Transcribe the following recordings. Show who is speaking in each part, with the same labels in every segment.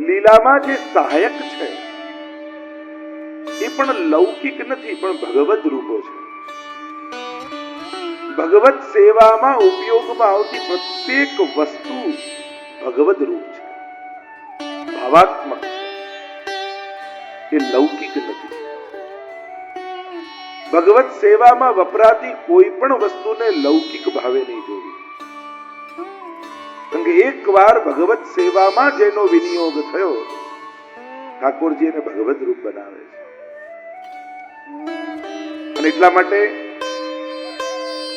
Speaker 1: લીલામાં જે સહાયક છે એ પણ લૌકિક નથી, પણ ભગવદ રૂપો છે. ભગવત સેવામાં ઉપયોગમાં આવતી પ્રત્યેક વસ્તુ ભગવદ રૂપ છે, ભાવાત્મક છે, એ લૌકિક નથી. ભગવત સેવામાં વપરાતી કોઈ પણ વસ્તુને લૌકિક ભાવે નહીં જોવી. કારણ કે એકવાર ભગવત સેવામાં જેનો વિનિયોગ થયો, ઠાકોરજી એને ભગવત રૂપ બનાવે છે. અને એટલા માટે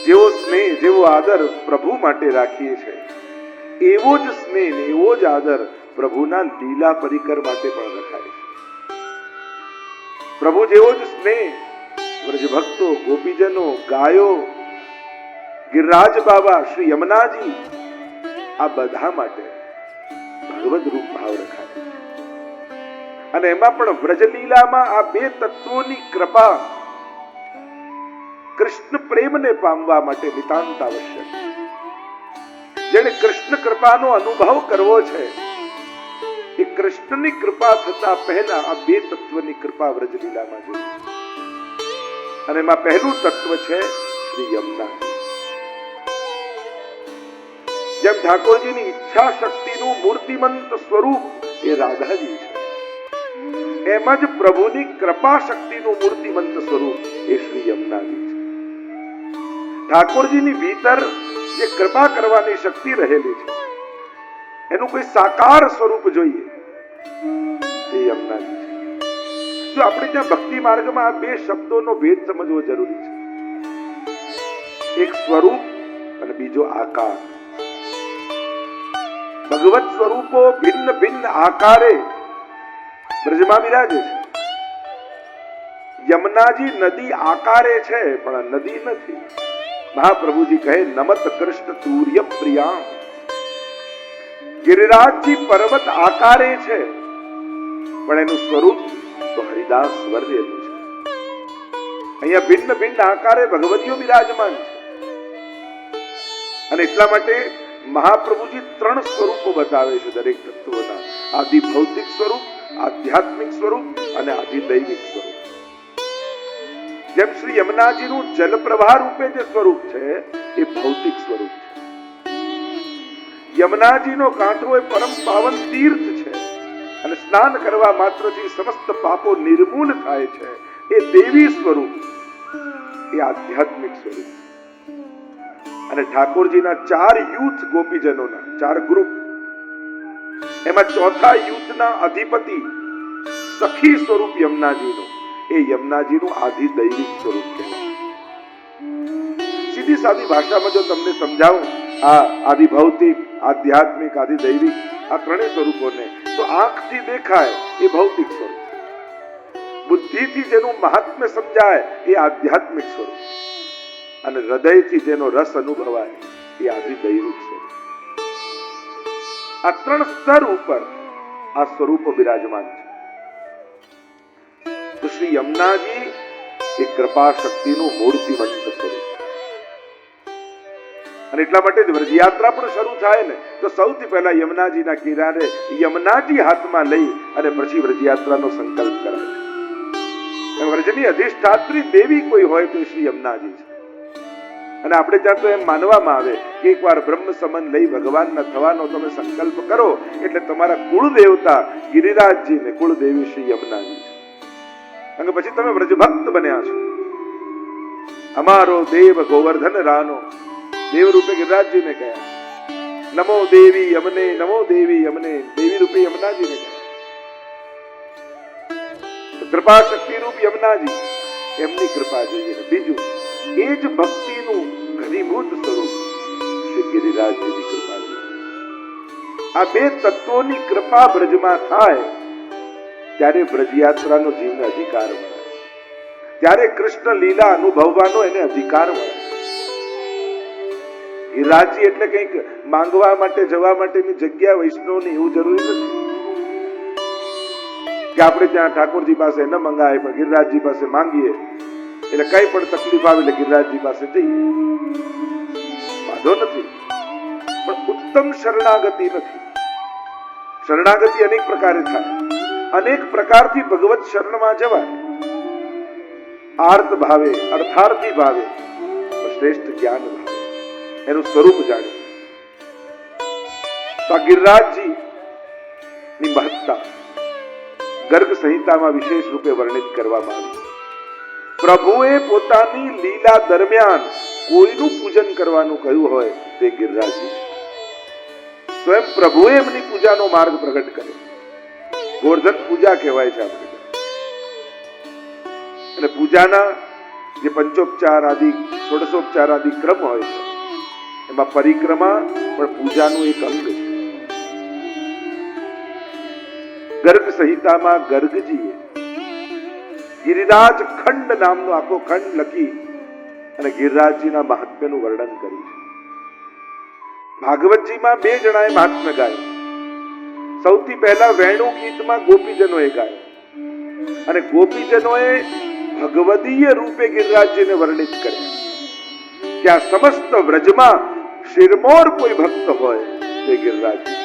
Speaker 1: જેવો સ્નેહ, જેવો આદર પ્રભુ માટે રાખીએ છીએ, એવો જ સ્નેહ, એવો જ આદર પ્રભુના લીલા પરિકર માટે પણ રખાય છે. પ્રભુ જેવો જ સ્નેહ વ્રજ ભક્તો, ગોપીજનો, ગાયો, ગિરિરાજ બાબા, શ્રી યમુનાજી, આ બધા માટે ભગવદ રૂપ ભાવ રખાય છે. અને એમાં પણ વ્રજલીલામાં આ બે તત્વોની કૃપા કૃષ્ણ પ્રેમને પામવા માટે નિતાંત આવશ્યક. જેને કૃષ્ણ કૃપાનો અનુભવ કરવો છે, એ કૃષ્ણની કૃપા થતા પહેલા આ બે તત્વની કૃપા વ્રજલીલામાં જોઈએ. અને એમાં પહેલું તત્વ છે શ્રી યમુના. જેમ ઠાકોરજીની ઈચ્છા શક્તિનું મૂર્તિમંત સ્વરૂપ એ રાધાજી છે, એમ જ પ્રભુની કૃપા શક્તિનું મૂર્તિમંત સ્વરૂપ એ શ્રી યમુનાજી છે. ઠાકોરજીની ભીતર જે કૃપા કરવાની શક્તિ રહેલી છે, એનું કોઈ સાકાર સ્વરૂપ જોઈએ, એ યમુનાજી છે. જો આપણે ત્યાં ભક્તિ માર્ગમાં આ બે શબ્દોનો ભેદ સમજવો જરૂરી છે. એક સ્વરૂપ અને બીજો આકાર. ભગવત સ્વરૂપો ભિન્ન ભિન્ન આકારે બ્રજમાં બિરાજે છે. યમુનાજી નદી આકારે છે, પણ નદી નથી. મહાપ્રભુજી કહે નમત કૃષ્ણ તુર્ય પ્રિયા. ગિરિરાજજી પર્વત આકારે છે, પણ એનું સ્વરૂપ તો હરિદાસ વર્ણ્યનું છે. અહીંયા ભિન્ન ભિન્ન આકારે ભગવતીઓ બિરાજમાન છે. અને એટલા માટે મહાપ્રભુજી ત્રણ સ્વરૂપો બતાવે છે દરેક તત્વોના: આદિ ભૌતિક સ્વરૂપ, આધ્યાત્મિક સ્વરૂપ અને આદિ દૈવિક સ્વરૂપ. જેમ શ્રી યમુનાજીનું જલપ્રવાહ રૂપે જે સ્વરૂપ છે, એ ભૌતિક સ્વરૂપ છે. યમુનાજીનો કાંઠો એ પરમ પાવન તીર્થ છે, અને સ્નાન કરવા માત્રથી સમસ્ત પાપો નિર્મૂલ થાય છે. એ દેવી સ્વરૂપ, એ આધ્યાત્મિક સ્વરૂપ. અને ઠાકોરજીના 4 યુથ ગોપીજનોના 4 ગ્રુપ, એમાં ચોથા યુથના અધિપતિ સખી સ્વરૂપ યમુનાજીનું, એ યમુનાજીનું આદિ દૈવિક સ્વરૂપ કહેવાય. સીધી સાદી ભાષામાં જો તમને સમજાવું, આ આદિ ભૌતિક, આધ્યાત્મિક, આદિ દૈવિક, આ ત્રણેય સ્વરૂપોને, તો આંખથી દેખાય એ ભૌતિક સ્વરૂપ, બુદ્ધિથી જેનું મહાત્મ્ય સમજાય એ આધ્યાત્મિક સ્વરૂપ, અને હૃદયથી જેનો રસ અનુભવાય એ આદિ દૈવિક સ્વરૂપ. આ 3 સ્તર ઉપર આ સ્વરૂપો બિરાજમાન છે. તો શ્રી યમુનાજી એ કૃપા શક્તિનું મૂર્તિમંત સ્વરૂપ. અને એટલા માટે જ વ્રજયાત્રા પણ શરૂ થાય ને, તો સૌથી પહેલા યમુનાજીના કિનારે યમુનાજી હાથમાં લઈ અને પછી વ્રજયાત્રાનો સંકલ્પ કરાય છે. વ્રજની અધિષ્ઠાત્રી દેવી કોઈ હોય તો શ્રી યમુનાજી છે. અને આપણે ત્યાં તો એમ માનવામાં આવે કે એકવાર બ્રહ્મ સમન લઈ ભગવાનના થવાનો તમે સંકલ્પ કરો એટલે તમારા કુળ દેવતા ગિરિરાજજી ને કુળદેવી શ્રી યમુનાજી છે. અને પછી તમે વ્રજભક્ત બન્યા છો. અમારો દેવ ગોવર્ધન રાનો દેવ રૂપે ગિરિરાજજીને કહ્યા, નમો દેવી યમને, નમો દેવી યમને, દેવી રૂપે યમુનાજીને કહ્યા. કૃપા શક્તિ રૂપ યમુનાજી, એમની કૃપા જોઈએ. બીજું એ જ ભક્તિનું ઘનીભૂત સ્વરૂપ શ્રી ગિરિરાજજીની કૃપા જોઈએ. આ બે તત્વોની કૃપા બ્રજમાં થાય ત્યારે બ્રજયાત્રાનો જીવને અધિકાર મળે, ત્યારે કૃષ્ણ લીલા અનુભવવાનો એને અધિકાર મળે. ગિરિરાજજી એટલે કંઈક માંગવા માટે જવા માટેની જગ્યા વૈષ્ણવની એવું જરૂરી નથી કે આપણે ત્યાં ઠાકોરજી પાસે ન મંગાય પણ ગિરિરાજજી પાસે માંગીએ એટલે કઈ પણ તકલીફ આવે એટલે ગિરિરાજજી પાસે જઈએ, વાંધો નથી. પણ ઉત્તમ શરણાગતિ નથી. શરણાગતિ અનેક પ્રકારે થાય, અનેક પ્રકારથી ભગવત શરણમાં જવાય. આર્ત ભાવે, અર્થાર્થી ભાવે, શ્રેષ્ઠ જ્ઞાન ભાવે, એનું સ્વરૂપ જાણે. તો આ ગિરિરાજજી ની મહત્તા ગર્ગ સંહિતામાં વિશેષ રૂપે વર્ણિત કરવામાં આવી. પ્રભુએ પોતાની લીલા દરમિયાન કોઈનું પૂજન કરવાનું કહ્યું હોય તે ગિરિરાજજી છે. સ્વયં પ્રભુએ એમની પૂજાનો માર્ગ પ્રગટ કર્યો. ગોવર્ધન પૂજા કહેવાય છે આપણે. અને પૂજાના જે પંચોપચાર આદિ, ષોડશોપચાર આદિ ક્રમ હોય છે, એમાં પરિક્રમા પણ પૂજાનું એક અંગ છે. ગર્ગ સંહિતામાં ગર્ગજીએ ગિરિરાજ ખંડ નામનો આખો ખંડ લખી અને ગિરિરાજજીના મહાત્મ્યનું વર્ણન કર્યું છે. ભાગવતજીમાં 2 જણાએ મહાત્મ્ય ગાયું. સૌથી પહેલા વેણુ ગીતમાં ગોપીજનોએ ગાયું અને ગોપીજનોએ ભગવદીય રૂપે ગિરિરાજજીને વર્ણિત કર્યા કે આ સમસ્ત વ્રજમાં શિરમોર કોઈ ભક્ત હોય તે ગિરિરાજજી.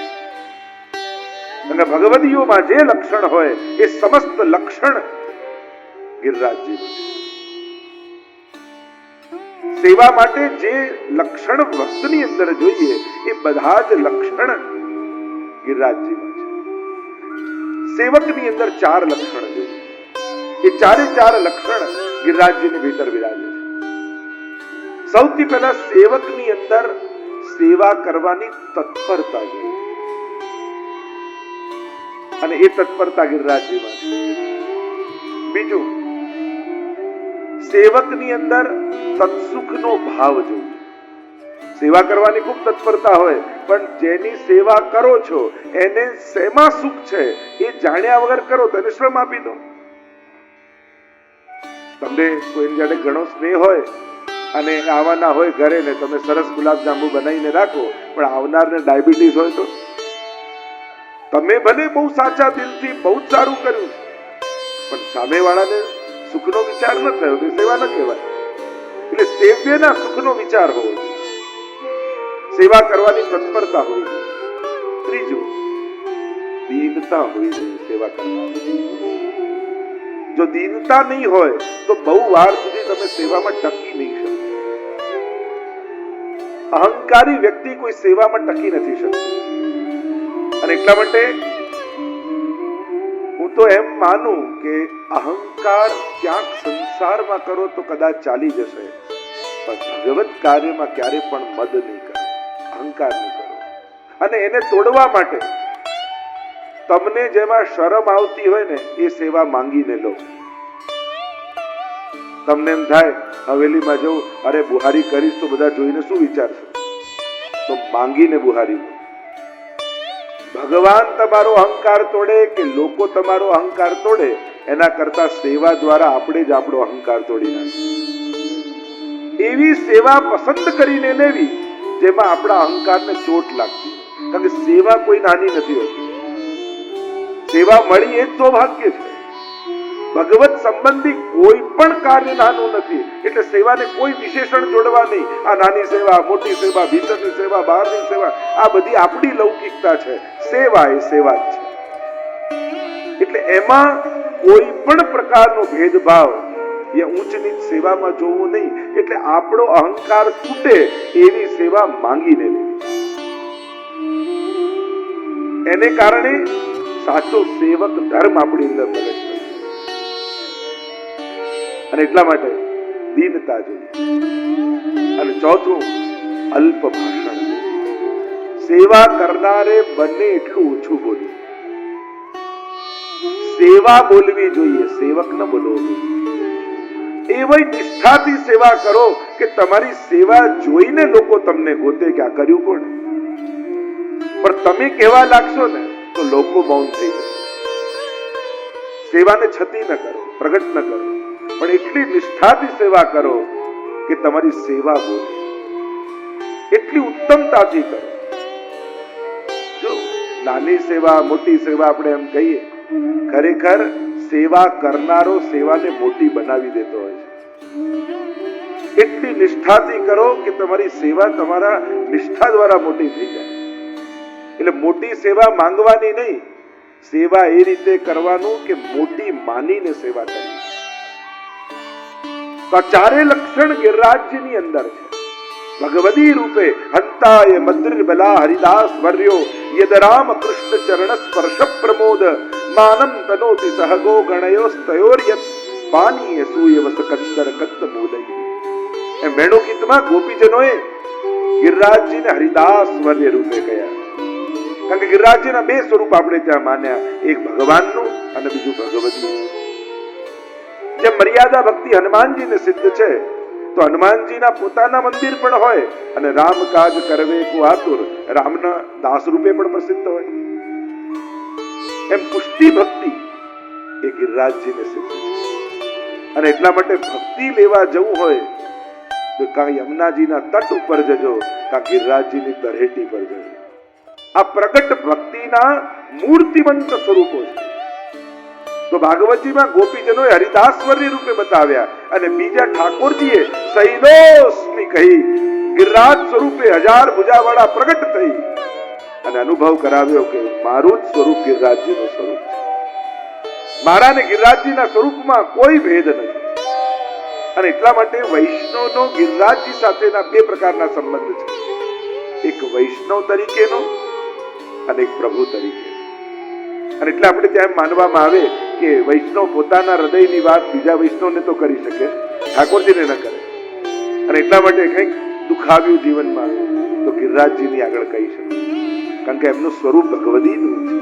Speaker 1: અને ભગવદીયોમાં જે લક્ષણ હોય એ સમસ્ત લક્ષણ ગિરિરાજજી. સેવા માટે જે લક્ષણ ભક્તની અંદર જોઈએ એ બધા જ લક્ષણ ગિરિરાજજીમાં છે. સેવકની અંદર 4 લક્ષણ જોઈએ, એ 4 લક્ષણ ગિરિરાજજીની ભીતર વિરાજે છે. સૌથી પહેલા સેવકની અંદર સેવા કરવાની તત્પરતા જોઈએ અને એ તત્પરતા ગિરિરાજજીમાં છે. બીજું, સેવકની અંદર સત્સુખનો ભાવ જોઈએ. સેવા કરવાની ખૂબ તત્પરતા હોય, પણ જેની સેવા કરો છો એને શેમાં સુખ છે એ જાણ્યા વગર કરો તો એને શ્રમ આપી દો. તમને કોઈની જોડે ઘણો સ્નેહ હોય અને આવવાના હોય ઘરે ને તમે સરસ ગુલાબજાંબુ બનાવીને રાખો, પણ આવનારને ડાયાબિટીસ હોય તો તમે ભલે બહુ સાચા દિલથી બહુ જ સારું કર્યું છે, પણ સામેવાળાને સુખનો વિચાર ન થયો તો સેવા ન કહેવાય. એટલે સેવ્યના સુખનો વિચાર હોવો જોઈએ, સેવા કરવાની તત્પરતા હોવી જોઈએ. ત્રીજું, દીનતા હોવી જોઈએ સેવા કરવાની. જો દીનતા નહીં હોય તો બહુ વાર સુધી તમે સેવામાં ટકી નહીં શકો. અહંકારી વ્યક્તિ કોઈ સેવામાં ટકી નથી શકતો. અને એટલા માટે હું તો એમ માનું કે અહંકાર ક્યાંક સંસારમાં કરો તો કદાચ ચાલી જશે, પણ ભગવત કાર્યમાં ક્યારે પણ મદ નહીં કરો, અહંકાર નહીં કરો. અને એને તોડવા માટે તમને જેમાં શરમ આવતી હોય ને એ સેવા માંગીને લો. તમને એમ થાય હવેલીમાં જવું, અરે બુહારી કરીશ તો બધા જોઈને શું વિચારશે, તો માંગીને બુહારી લો. ભગવાન તમારો અહંકાર તોડે કે લોકો તમારો અહંકાર તોડે, એના કરતા સેવા દ્વારા આપણે જ આપણો અહંકાર તોડી નાખીએ. એવી સેવા પસંદ કરીને લેવી જેમાં આપણા અહંકારને ચોટ લાગતી. કારણ કે સેવા કોઈ નાની નથી હોતી. સેવા મળી એ જ સૌભાગ્ય છે. ભગવત સંબંધી કોઈ પણ કાર્ય નાનું નથી. એટલે સેવાને કોઈ વિશેષણ જોડવા નહીં. આ નાની સેવા, મોટી સેવા, ભીતરની સેવા, બહારની સેવા, આ બધી આપણી લૌકિકતા છે. સેવા એ સેવા જ છે. એટલે એમાં કોઈ પણ પ્રકારનો ભેદભાવ એ ઊંચ નીચ સેવામાં જોવું નહીં. એટલે આપણો અહંકાર તૂટે એવી સેવા માંગીને લેવી. એને કારણે સાચો સેવક ધર્મ આપણી અંદર પ્રગટ થશે. અને એટલા માટે દીનતા જોઈએ. અને ચોથું, અલ્પ ભાષણ. સેવા કરનારે બને એટલું ઓછું બોલવું. સેવા બોલવી જોઈએ, સેવક ન બોલવો જોઈએ. એવી નિષ્ઠાથી સેવા કરો કે તમારી સેવા જોઈને લોકો તમને ગોતે કે આ કર્યું કોણ. પણ તમે કહેવા લાગશો ને તો લોકો મૌન થઈ જશે. સેવાને છતી ન કરો, પ્રગટ ન કરો, પણ એટલી નિષ્ઠાથી સેવા કરો કે તમારી સેવા બોલે. એટલી ઉત્તમતાથી કરો. જો નાની સેવા, મોટી સેવા આપણે એમ કહીએ, ખરેખર સેવા કરનારો સેવાને મોટી બનાવી દેતો હોય છે. એટલી નિષ્ઠાથી કરો કે તમારી સેવા તમારા નિષ્ઠા દ્વારા મોટી થઈ જાય. એટલે મોટી સેવા માંગવાની નહીં, સેવા એ રીતે કરવાનું કે મોટી માનીને સેવા કરવી. તો આ ચારે લક્ષણ ગિરિરાજની અંદર છે. ભગવદી રૂપે હંતાય મદ્રિર બલા હરિદાસ વર્યો યદ રામ કૃષ્ણ ચરણ સ્પર્શ પ્રમોદ માનમ તનોતિ સહગો ગણયો સ્તયોર્યત પાનીય સૂયવ સકંદર કત્ત મૂલય. એમ વેણુ ગીતમાં ગોપીજનોએ ગિરિરાજજીને હરિદાસ વર્ય રૂપે કહ્યા. કારણ કે ગિરિરાજજીના બે સ્વરૂપ આપણે ત્યાં માન્યા, એક ભગવાનનું અને બીજું ભગવતી. જેમ મર્યાદા ભક્તિ હનુમાનજીને સિદ્ધ છે, તો હનુમાનજીના પોતાના મંદિર પણ હોય અને રામ કાજ કરવે કો આતુર રામના દાસ રૂપે પણ પ્રસિદ્ધ હોય. એમ પુષ્ટિ ભક્તિ એ ગિરિરાજજીને સિદ્ધ છે. અને એટલા માટે ભક્તિ લેવા જવું હોય તો કાં યમુનાજીના તટ ઉપર જજો, કાં ગિરિરાજજીની તળેટી પર જજો. આ પ્રગટ ભક્તિના મૂર્તિમંત સ્વરૂપો છે. તો ભાગવતજીમાં ગોપીજનોએ હરિદાસવર્ય રૂપે બતાવ્યા અને બીજા ઠાકોરજીએ સૈલોસ્મી કહી ગિરિરાજ સ્વરૂપે હજાર ભુજાવાળા પ્રગટ થઈ અને અનુભવ કરાવ્યો કે મારું જ સ્વરૂપ ગિરિરાજજીનું સ્વરૂપ છે. મારા ને ગિરિરાજજીના સ્વરૂપમાં કોઈ ભેદ નથી. અને એટલા માટે વૈષ્ણવનો ગિરિરાજજી સાથેના બે પ્રકારના સંબંધ છે. એક વૈષ્ણવ તરીકેનો અને એક પ્રભુ તરીકે. અને એટલે આપણે ત્યાં માનવામાં આવે કે વૈષ્ણવ પોતાના હૃદયની વાત બીજા વૈષ્ણવને તો કરી શકે, ઠાકોરજીને ન કરે. અને એટલા માટે કંઈક દુઃખ આવ્યું જીવનમાં તો ગિરિરાજજીની આગળ કહી શકે, કારણ કે એમનું સ્વરૂપ ભગવદીનું છે.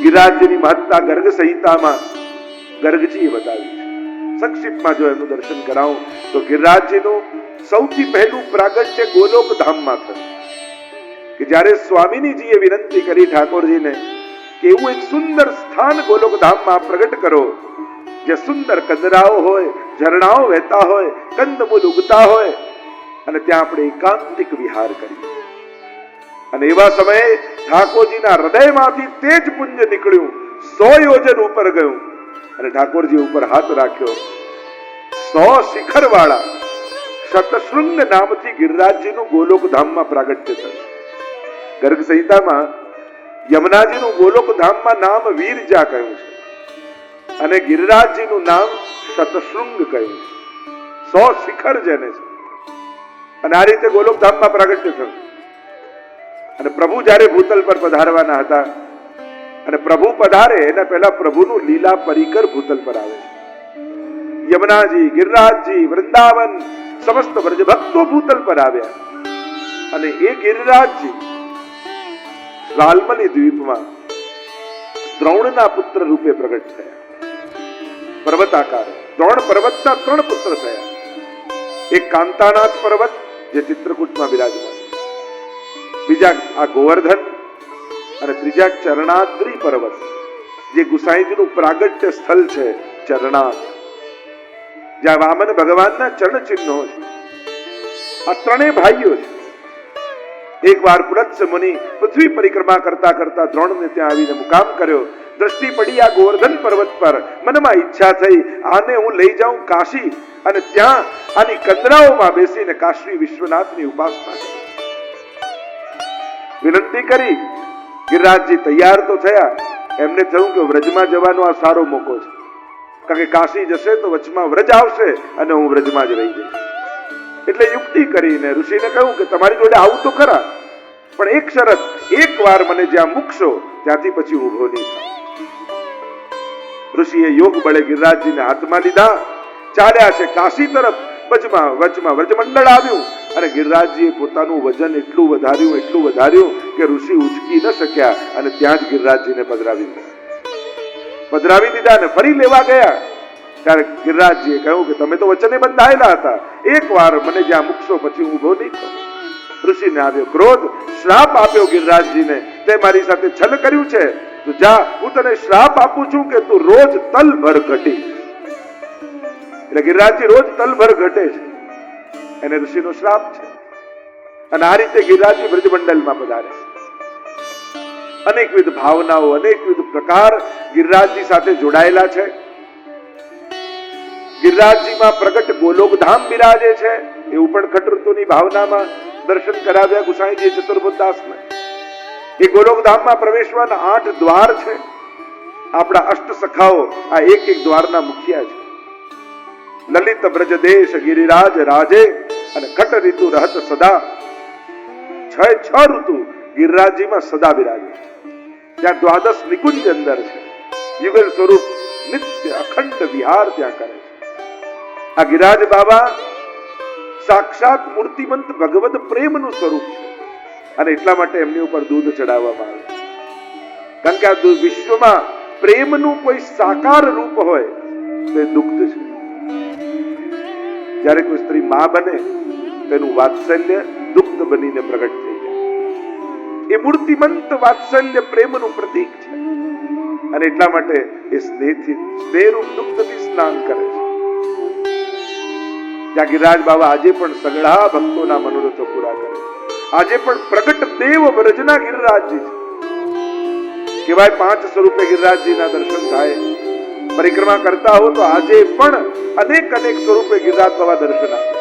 Speaker 1: ગિરિરાજજીની મહત્તા ગર્ગ સંહિતામાં ગર્ગજીએ બતાવી છે. સંક્ષિપ્તમાં જો એમનું દર્શન કરાવું તો ગિરિરાજજીનું સૌથી પહેલું પ્રાગટ્ય ગોલોક ધામમાં થયું. કે જ્યારે સ્વામિનીજીએ વિનંતી કરી ઠાકોરજીને કે એવું એક સુંદર સ્થાન ગોલોક ધામમાં પ્રગટ કરો, જે સુંદર કંદરાઓ હોય, ઝરણાઓ વહેતા હોય, કંદમૂળ ઉગતા હોય અને ત્યાં આપણે એકાંતિક વિહાર કરીએ. અને એવા સમયે ઠાકોરજીના હૃદયમાંથી તેજ પુંજ નીકળ્યું, 100 યોજન ઉપર ગયું અને ઠાકોરજી ઉપર હાથ રાખ્યો. 100 શિખર વાળા શતશૃંગ નામથી ગિરિરાજજીનું ગોલોક ધામમાં પ્રાગટ્ય થયું. ગર્ગ સંહિતામાં યમુનાજીનું ગોલોક ધામમાં નામ વીરજા કહ્યું છે અને ગિરિરાજજીનું નામ શતશૃંગ કહ્યું છે. 100 શિખર જેને છે. અને આ રીતે ગોલોક ધામમાં પ્રાગટ્ય થયું. અને પ્રભુ જ્યારે ભૂતલ પર પધારવાના હતા અને પ્રભુ પધારે એના પહેલા પ્રભુનું લીલા પરિકર ભૂતલ પર આવે છે. યમુનાજી, ગિરિરાજજી, વૃંદાવન સમસ્ત બ્રજ ભક્તો ભૂતલ પર આવ્યા અને એ ગિરિરાજજી લાલમની દ્વીપમાં દ્રોણના પુત્ર રૂપે પ્રગટ થયા. પર્વતાકાર દ્રોણ પર્વતના 3 પુત્ર થયા. એક કાંતાનાથ પર્વત જે ચિત્રકૂટમાં બિરાજમાન, બીજા આ ગોવર્ધન અને ત્રીજા ચરણાદ્રી પર્વત જે ગુસાઈજીનું પ્રાગટ્ય સ્થળ છે. ચરણાદ જ્યાં વામન ભગવાનના ચરણ ચિહ્નો છે. આ 3 ભાઈઓ છે. એક વાર પુલત્સ મુનિ પૃથ્વી પરિક્રમા કરતા કરતા દ્રોણને ત્યાં આવીને મુકામ કર્યો. દ્રષ્ટિ પડી આ ગોવર્ધન પર્વત પર. મનમાં ઈચ્છા થઈ આને હું લઈ જાઉં કાશી અને ત્યાં આની કંદરાઓમાં બેસીને કાશી વિશ્વનાથની ઉપાસના કરું. વિનંતી કરી. ગિરિરાજજી તૈયાર તો થયા. એમને થયું કે વ્રજમાં જવાનો આ સારો મોકો છે, કારણ કે કાશી જશે તો વચમાં વ્રજ આવશે અને હું વ્રજમાં જ રહી જઈશ. એટલે યુક્તિ કરીને ઋષિને કહ્યું કે તમારી જોડે આવું તો ખરા, પણ એક શરત, એક વાર મને જ્યાં મૂકશો ત્યાંથી પછી ઉભો નહીં થાઉં. ઋષિએ યોગ બળે ગિરિરાજજીને હાથમાં લીધા, ચાલ્યા છે કાશી તરફ. વચમાં વ્રજમંડળ આવ્યું અને ગિરિરાજજીએ પોતાનું વજન એટલું વધાર્યું કે ઋષિ ઉચકી ન શક્યા અને ત્યાં જ ગિરિરાજજીને પધરાવી દીધા અને ફરી લેવા ગયા. ત્યારે ગિરિરાજજીએ કહ્યું કે તમે તો વચને બંધાયેલા હતા, એક વાર મને જ્યાં મૂકશો પછી હું ઉભો નહીં થાઉં. ઋષિને આવ્યો ક્રોધ, શ્રાપ આપ્યો ગિરિરાજજીને, તે મારી સાથે છલ કર્યું છે, તો જા હું તને શ્રાપ આપું છું કે તું રોજ તલભર ઘટીશ. એટલે ગિરિરાજજી રોજ તલભર ઘટે છે, એને ઋષિનો શ્રાપ છે. અને આ રીતે ગિરિરાજજી બ્રજમંડલમાં પધારે. અનેકવિધ ભાવનાઓ, અનેકવિધ પ્રકાર ગિરિરાજજી સાથે જોડાયેલા છે. ગિરિરાજજીમાં પ્રગટ ગોલોક ધામ બિરાજે છે, એવું પણ ખટ ઋતુની ભાવનામાં દર્શન કરાવ્યા ગુસાઈજી ચતુર્બુદ્ધાસને. એ ગોલોકધામમાં પ્રવેશવાના 8 દ્વાર છે. આપણા અષ્ટ સખાઓ આ એક દ્વારના મુખિયા છે. લલિત બ્રજદેશ ગિરિરાજ રાજે અને ખટ ઋતુ રહત સદા. 6 ઋતુ ગિરિરાજજીમાં સદા બિરાજે. ત્યાં 12 નિકુંજ અંદર છે. યુગલ સ્વરૂપ નિત્ય અખંડ વિહાર ત્યાં કરે છે. આ ગિરિરાજ બાબા સાક્ષાત મૂર્તિમંત ભગવદ પ્રેમનું સ્વરૂપ છે. અને એટલા માટે એમની ઉપર દૂધ ચડાવવામાં આવે. કારણ કે આ વિશ્વમાં પ્રેમનું કોઈ સાકાર રૂપ હોય તો એ દુગ્ધ છે. જ્યારે કોઈ સ્ત્રી માં બને તેનું વાત્સલ્ય દુગ્ધ બનીને પ્રગટ થઈ જાય. એ મૂર્તિમંત વાત્સલ્ય પ્રેમનું પ્રતીક છે. અને એટલા માટે એ સ્નેહરૂપ દુગ્ધથી સ્નાન કરે છે. ત્યાં ગિરિરાજ બાબા આજે પણ સઘળા ભક્તોના મનોરથો પૂરા કરે છે. આજે પણ પ્રગટ દેવ વ્રજના ગિરિરાજજી છે. કેવાય 5 સ્વરૂપે ગિરિરાજજીના દર્શન થાય. પરિક્રમા કરતા હો તો આજે પણ અનેક સ્વરૂપે ગિરિરાજ બાબા દર્શન આપે.